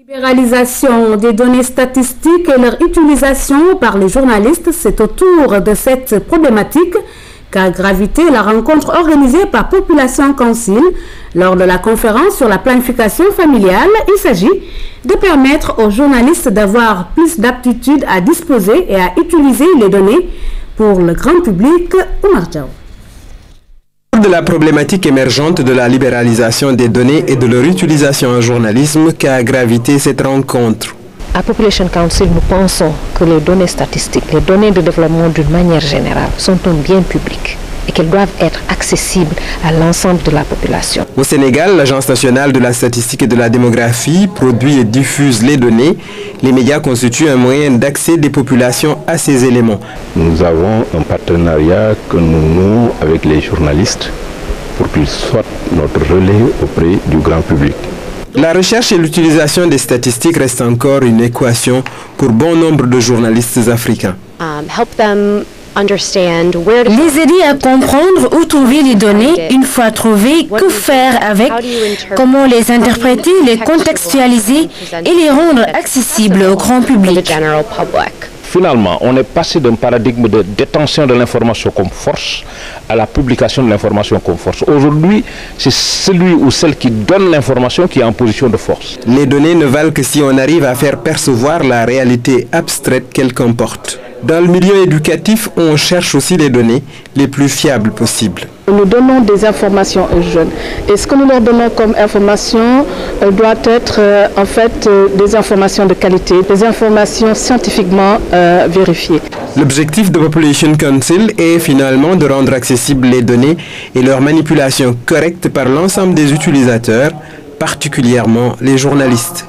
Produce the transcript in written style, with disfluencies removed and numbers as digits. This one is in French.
Libéralisation des données statistiques et leur utilisation par les journalistes, c'est autour de cette problématique qu'a gravité la rencontre organisée par Population Council lors de la conférence sur la planification familiale. Il s'agit de permettre aux journalistes d'avoir plus d'aptitude à disposer et à utiliser les données pour le grand public. Oumar Diaw. De la problématique émergente de la libéralisation des données et de leur utilisation en journalisme qu'a gravité cette rencontre. À Population Council, nous pensons que les données statistiques, les données de développement d'une manière générale sont un bien public et qu'elles doivent être accessibles à l'ensemble de la population. Au Sénégal, l'Agence nationale de la statistique et de la démographie produit et diffuse les données. Les médias constituent un moyen d'accès des populations à ces éléments. Nous avons un partenariat que nous nouons avec les journalistes pour qu'ils soient notre relais auprès du grand public. La recherche et l'utilisation des statistiques restent encore une équation pour bon nombre de journalistes africains. Les aider à comprendre où trouver les données, une fois trouvées, que faire avec, comment les interpréter, les contextualiser et les rendre accessibles au grand public. Finalement, on est passé d'un paradigme de détention de l'information comme force à la publication de l'information comme force. Aujourd'hui, c'est celui ou celle qui donne l'information qui est en position de force. Les données ne valent que si on arrive à faire percevoir la réalité abstraite qu'elles comportent. Dans le milieu éducatif, on cherche aussi les données les plus fiables possibles. Nous donnons des informations aux jeunes. Et ce que nous leur donnons comme information doit être en fait des informations de qualité, des informations scientifiquement vérifiées. L'objectif de Population Council est finalement de rendre accessibles les données et leur manipulation correcte par l'ensemble des utilisateurs, particulièrement les journalistes.